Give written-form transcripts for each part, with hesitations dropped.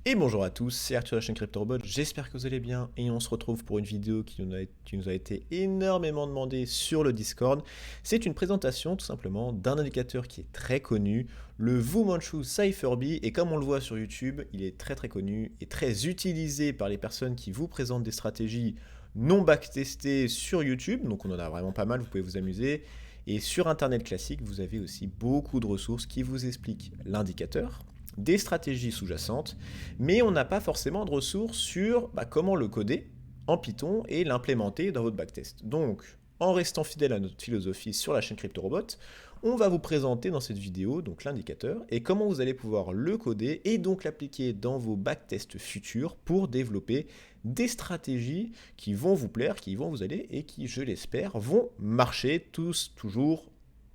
Et bonjour à tous, c'est Arthur de la chaîne CryptoRobot, j'espère que vous allez bien et on se retrouve pour une vidéo qui nous a été énormément demandée sur le Discord. C'est une présentation tout simplement d'un indicateur qui est très connu, le Wu Manchu Cypher Bee, et comme on le voit sur YouTube, il est très très connu et très utilisé par les personnes qui vous présentent des stratégies non backtestées sur YouTube, donc on en a vraiment pas mal, vous pouvez vous amuser. Et sur Internet classique, vous avez aussi beaucoup de ressources qui vous expliquent l'indicateur, des stratégies sous-jacentes, mais on n'a pas forcément de ressources sur comment le coder en Python et l'implémenter dans votre backtest. Donc, en restant fidèle à notre philosophie sur la chaîne CryptoRobot, on va vous présenter dans cette vidéo donc l'indicateur et comment vous allez pouvoir le coder et donc l'appliquer dans vos backtests futurs pour développer des stratégies qui vont vous plaire, qui vont vous aider et qui, je l'espère, vont marcher tous toujours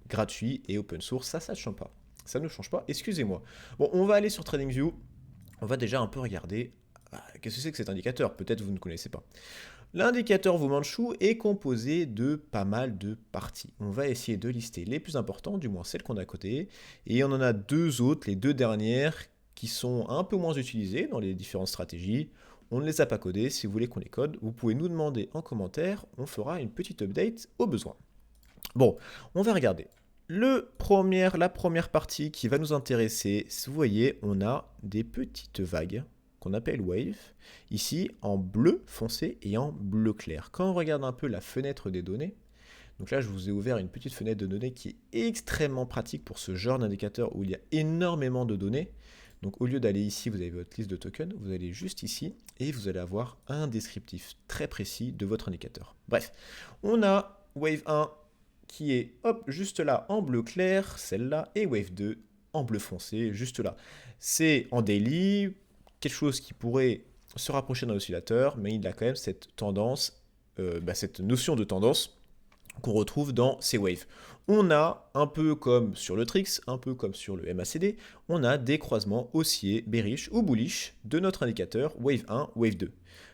gratuits et open source. Ça ne change pas. Ça ne change pas, excusez-moi. Bon, on va aller sur TradingView. On va déjà un peu regarder qu'est-ce que c'est que cet indicateur. Peut-être vous ne connaissez pas. L'indicateur Wu Manchu est composé de pas mal de parties. On va essayer de lister les plus importantes, du moins celles qu'on a codées. Et on en a deux autres, les deux dernières, qui sont un peu moins utilisées dans les différentes stratégies. On ne les a pas codées. Si vous voulez qu'on les code, vous pouvez nous demander en commentaire. On fera une petite update au besoin. Bon, on va regarder. La première partie qui va nous intéresser, vous voyez, on a des petites vagues qu'on appelle wave, ici en bleu foncé et en bleu clair. Quand on regarde un peu la fenêtre des données, donc là je vous ai ouvert une petite fenêtre de données qui est extrêmement pratique pour ce genre d'indicateur où il y a énormément de données. Donc au lieu d'aller ici, vous avez votre liste de tokens, vous allez juste ici et vous allez avoir un descriptif très précis de votre indicateur. Bref, on a wave 1 qui est juste là en bleu clair, celle-là, et Wave 2 en bleu foncé, juste là. C'est en daily, quelque chose qui pourrait se rapprocher d'un oscillateur, mais il a quand même cette tendance, cette notion de tendance qu'on retrouve dans ces waves. On a, un peu comme sur le Trix, un peu comme sur le MACD, on a des croisements haussiers, bearish ou bullish de notre indicateur Wave 1, Wave 2.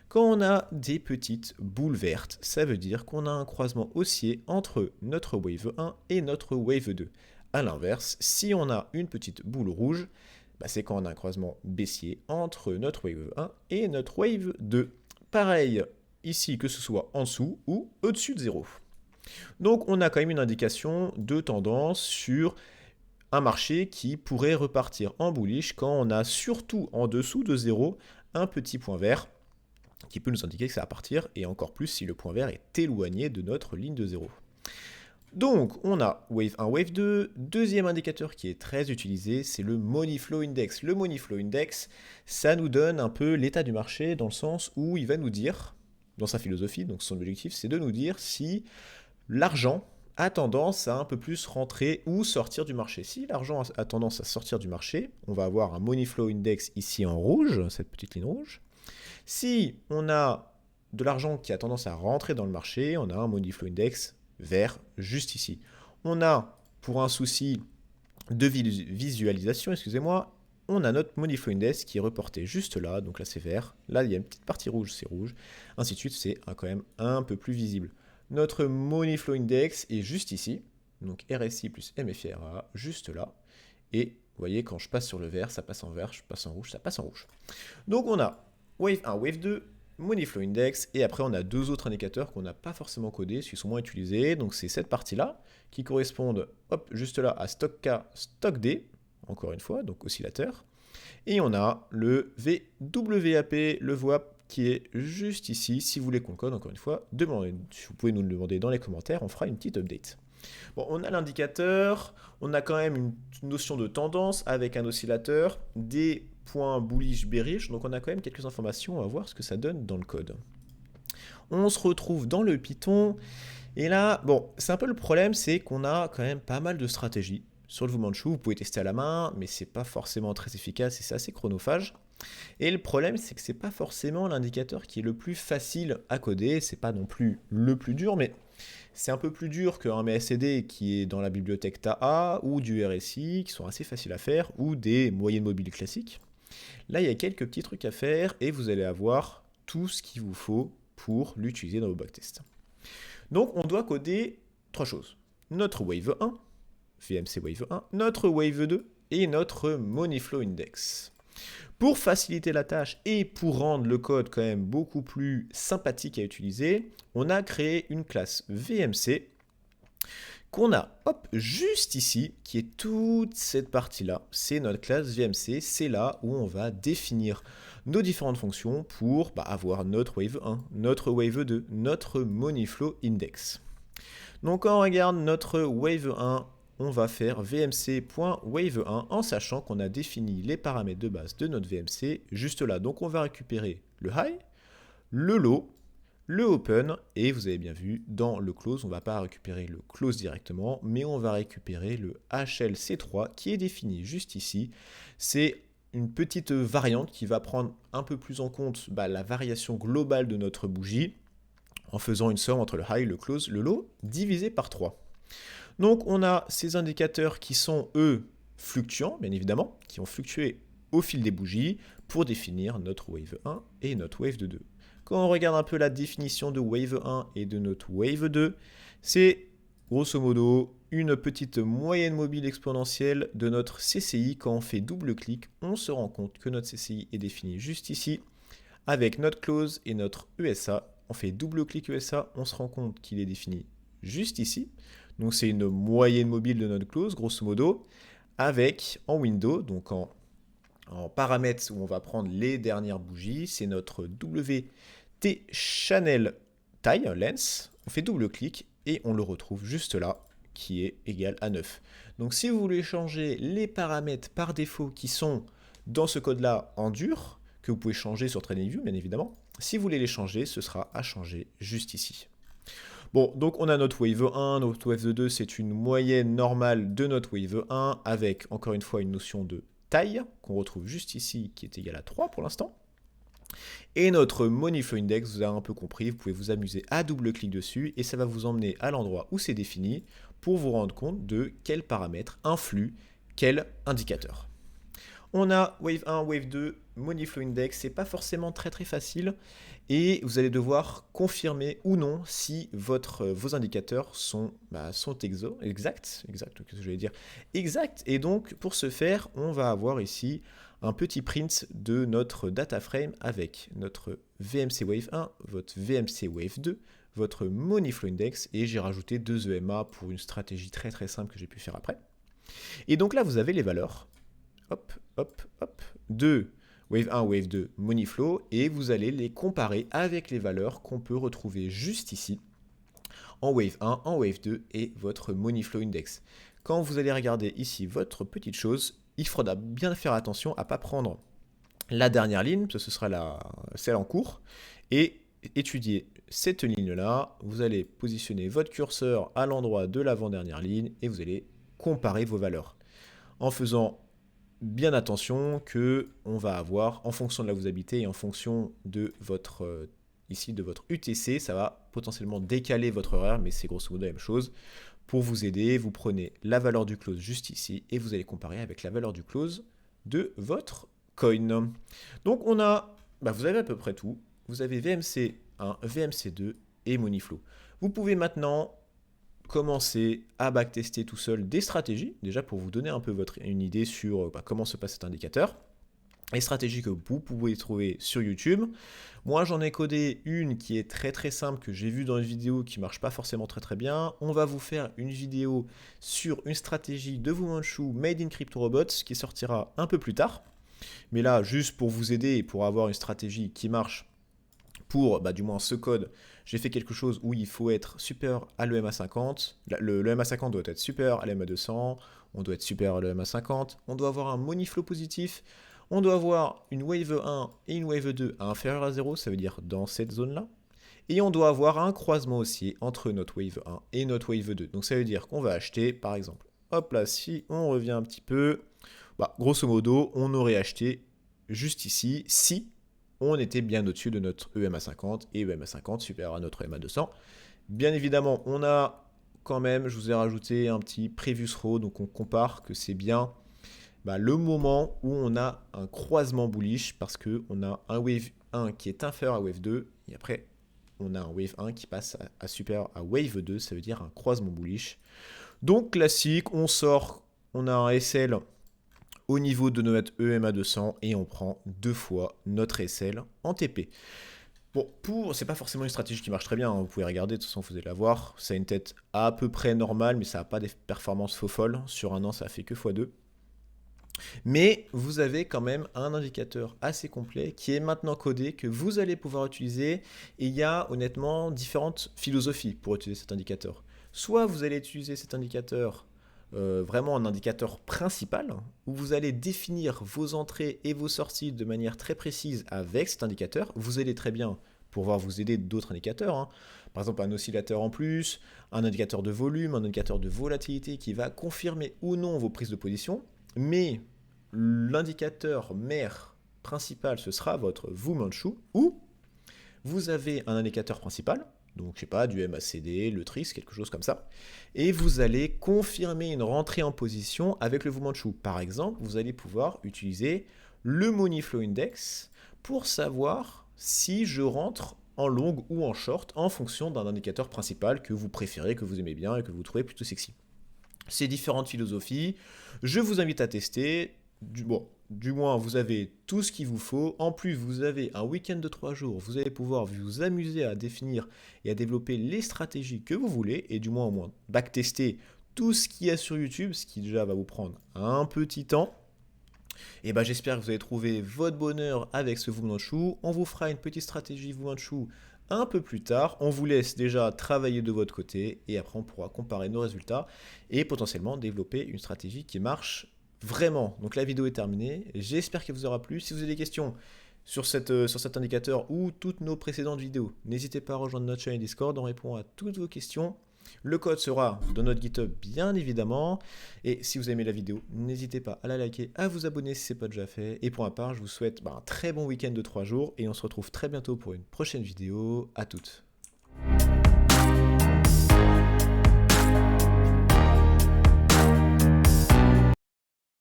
Quand on a des petites boules vertes, ça veut dire qu'on a un croisement haussier entre notre Wave 1 et notre Wave 2. A l'inverse, si on a une petite boule rouge, c'est quand on a un croisement baissier entre notre Wave 1 et notre Wave 2. Pareil ici, que ce soit en dessous ou au-dessus de 0. Donc on a quand même une indication de tendance sur un marché qui pourrait repartir en bullish quand on a surtout en dessous de 0 un petit point vert qui peut nous indiquer que ça va partir, et encore plus si le point vert est éloigné de notre ligne de 0. Donc on a Wave 1, Wave 2, deuxième indicateur qui est très utilisé, c'est le Money Flow Index. Le Money Flow Index, ça nous donne un peu l'état du marché dans le sens où il va nous dire, dans sa philosophie, donc son objectif, c'est de nous dire si l'argent a tendance à un peu plus rentrer ou sortir du marché. Si l'argent a tendance à sortir du marché, on va avoir un Money Flow Index ici en rouge, cette petite ligne rouge. Si on a de l'argent qui a tendance à rentrer dans le marché, on a un Money Flow Index vert juste ici. On a, pour un souci de visualisation, excusez-moi, on a notre Money Flow Index qui est reporté juste là, donc là c'est vert, là il y a une petite partie rouge, c'est rouge, ainsi de suite, c'est quand même un peu plus visible. Notre Money Flow Index est juste ici, donc RSI plus MFIRA, juste là, et vous voyez quand je passe sur le vert, ça passe en vert, je passe en rouge, ça passe en rouge. Donc on a Wave 1, Wave 2, Money Flow Index, et après on a deux autres indicateurs qu'on n'a pas forcément codés, qui sont moins utilisés, donc c'est cette partie-là, qui correspondent, juste là, à Stock K, Stock D, encore une fois, donc oscillateur, et on a le VWAP, le VWAP, qui est juste ici. Si vous voulez qu'on code, encore une fois, vous pouvez nous le demander dans les commentaires, on fera une petite update. Bon, on a l'indicateur, on a quand même une notion de tendance avec un oscillateur, des points bullish, bearish, donc on a quand même quelques informations, on va voir ce que ça donne dans le code. On se retrouve dans le Python, et là, bon, c'est un peu le problème, c'est qu'on a quand même pas mal de stratégies. Sur le Wu Manchu, vous pouvez tester à la main, mais c'est pas forcément très efficace et c'est assez chronophage. Et le problème, c'est que c'est pas forcément l'indicateur qui est le plus facile à coder, c'est pas non plus le plus dur, mais c'est un peu plus dur qu'un MACD qui est dans la bibliothèque TAA ou du RSI qui sont assez faciles à faire ou des moyennes mobiles classiques. Là, il y a quelques petits trucs à faire et vous allez avoir tout ce qu'il vous faut pour l'utiliser dans vos backtests. Donc, on doit coder trois choses. Notre Wave 1, VMC Wave 1, notre Wave 2 et notre Money Flow Index. Pour faciliter la tâche et pour rendre le code quand même beaucoup plus sympathique à utiliser, on a créé une classe VMC qu'on a juste ici, qui est toute cette partie-là. C'est notre classe VMC, c'est là où on va définir nos différentes fonctions pour avoir notre Wave 1, notre Wave 2, notre MoneyFlow Index. Donc quand on regarde notre Wave 1, on va faire vmc.wave1 en sachant qu'on a défini les paramètres de base de notre VMC juste là. Donc on va récupérer le high, le low, le open, et vous avez bien vu, dans le close, on ne va pas récupérer le close directement, mais on va récupérer le HLC3 qui est défini juste ici. C'est une petite variante qui va prendre un peu plus en compte la variation globale de notre bougie en faisant une somme entre le high, le close, le low, divisé par 3. Donc on a ces indicateurs qui sont, eux, fluctuants, bien évidemment, qui ont fluctué au fil des bougies pour définir notre Wave 1 et notre Wave 2. Quand on regarde un peu la définition de Wave 1 et de notre Wave 2, c'est grosso modo une petite moyenne mobile exponentielle de notre CCI. Quand on fait double-clic, on se rend compte que notre CCI est défini juste ici, avec notre close et notre ESA. On fait double-clic ESA, on se rend compte qu'il est défini juste ici. Donc c'est une moyenne mobile de notre close, grosso modo, avec en window, donc en paramètres où on va prendre les dernières bougies, c'est notre WT channel taille, lens. On fait double-clic et on le retrouve juste là, qui est égal à 9. Donc si vous voulez changer les paramètres par défaut qui sont dans ce code-là en dur, que vous pouvez changer sur TradingView, bien évidemment, si vous voulez les changer, ce sera à changer juste ici. Bon, donc on a notre Wave 1, notre Wave 2, c'est une moyenne normale de notre Wave 1 avec, encore une fois, une notion de taille qu'on retrouve juste ici qui est égale à 3 pour l'instant. Et notre MoneyFlow Index, vous avez un peu compris, vous pouvez vous amuser à double-clic dessus et ça va vous emmener à l'endroit où c'est défini pour vous rendre compte de quels paramètres influent quel indicateur. On a Wave 1, Wave 2, MoneyFlow Index, c'est pas forcément très facile et vous allez devoir confirmer ou non si vos indicateurs sont exacts, qu'est-ce que je vais dire, exact. Et donc pour ce faire, on va avoir ici un petit print de notre data frame avec notre VMC Wave 1, votre VMC Wave 2, votre MoneyFlow Index et j'ai rajouté 2 EMA pour une stratégie très simple que j'ai pu faire après. Et donc là, vous avez les valeurs. De Wave 1, Wave 2, MoneyFlow, et vous allez les comparer avec les valeurs qu'on peut retrouver juste ici, en Wave 1, en Wave 2, et votre MoneyFlow Index. Quand vous allez regarder ici votre petite chose, il faudra bien faire attention à ne pas prendre la dernière ligne, parce que ce sera celle en cours, et étudier cette ligne-là. Vous allez positionner votre curseur à l'endroit de l'avant-dernière ligne, et vous allez comparer vos valeurs. En faisant bien attention que on va avoir, en fonction de là où vous habitez et en fonction de votre UTC, ça va potentiellement décaler votre horaire, mais c'est grosso modo la même chose. Pour vous aider, vous prenez la valeur du close juste ici et vous allez comparer avec la valeur du close de votre coin. Donc on a, vous avez à peu près tout. Vous avez VMC1, VMC2 et MoneyFlow. Vous pouvez maintenant commencer à backtester tout seul des stratégies, déjà pour vous donner un peu une idée sur comment se passe cet indicateur. Les stratégies que vous pouvez trouver sur YouTube. Moi, j'en ai codé une qui est très simple, que j'ai vue dans une vidéo qui marche pas forcément très bien. On va vous faire une vidéo sur une stratégie de Fu Manchu made in CryptoRobots qui sortira un peu plus tard. Mais là, juste pour vous aider et pour avoir une stratégie qui marche pour du moins ce code, j'ai fait quelque chose où il faut être supérieur à l'EMA50. Le EMA50 doit être supérieur à l'EMA200. On doit être supérieur à l'EMA50. On doit avoir un MoneyFlow positif. On doit avoir une Wave 1 et une Wave 2 à inférieur à 0, ça veut dire dans cette zone-là. Et on doit avoir un croisement haussier entre notre Wave 1 et notre Wave 2. Donc ça veut dire qu'on va acheter, par exemple, hop là, si on revient un petit peu, grosso modo, on aurait acheté juste ici, si on était bien au-dessus de notre EMA50 et EMA50 supérieur à notre EMA200. Bien évidemment, on a quand même, je vous ai rajouté un petit previous row, donc on compare que c'est bien le moment où on a un croisement bullish parce qu'on a un Wave 1 qui est inférieur à Wave 2 et après on a un Wave 1 qui passe à supérieur à Wave 2, ça veut dire un croisement bullish. Donc classique, on sort, on a un SL au niveau de notre EMA 200 et on prend 2 fois notre SL en TP. Bon, c'est pas forcément une stratégie qui marche très bien, hein. Vous pouvez regarder, de toute façon vous allez la voir. Ça a une tête à peu près normale, mais ça n'a pas des performances faux folles. Sur un an, ça a fait que x2. Mais vous avez quand même un indicateur assez complet qui est maintenant codé, que vous allez pouvoir utiliser. Et il y a honnêtement différentes philosophies pour utiliser cet indicateur. Soit vous allez utiliser cet indicateur vraiment un indicateur principal, où vous allez définir vos entrées et vos sorties de manière très précise avec cet indicateur. Vous allez très bien pouvoir vous aider d'autres indicateurs, hein. Par exemple un oscillateur en plus, un indicateur de volume, un indicateur de volatilité qui va confirmer ou non vos prises de position. Mais l'indicateur mère principal, ce sera votre Wu Manchu, où vous avez un indicateur principal, donc je sais pas, du MACD, le TRIS, quelque chose comme ça, et vous allez confirmer une rentrée en position avec le Wu Manchu. Par exemple, vous allez pouvoir utiliser le Money Flow Index pour savoir si je rentre en long ou en short en fonction d'un indicateur principal que vous préférez, que vous aimez bien et que vous trouvez plutôt sexy. Ces différentes philosophies, je vous invite à tester. Du moins, vous avez tout ce qu'il vous faut. En plus, vous avez un week-end de 3 jours. Vous allez pouvoir vous amuser à définir et à développer les stratégies que vous voulez. Et du moins, au moins, backtester tout ce qu'il y a sur YouTube, ce qui déjà va vous prendre un petit temps. Et ben, j'espère que vous allez trouver votre bonheur avec ce Wu Manchu. On vous fera une petite stratégie Wu Manchu un peu plus tard. On vous laisse déjà travailler de votre côté et après on pourra comparer nos résultats et potentiellement développer une stratégie qui marche vraiment. Donc la vidéo est terminée. J'espère qu'elle vous aura plu. Si vous avez des questions sur cet indicateur ou toutes nos précédentes vidéos, n'hésitez pas à rejoindre notre chaîne Discord. On répond à toutes vos questions. Le code sera dans notre GitHub, bien évidemment. Et si vous aimez la vidéo, n'hésitez pas à la liker, à vous abonner si ce n'est pas déjà fait. Et pour ma part, je vous souhaite un très bon week-end de 3 jours. Et on se retrouve très bientôt pour une prochaine vidéo. À toutes.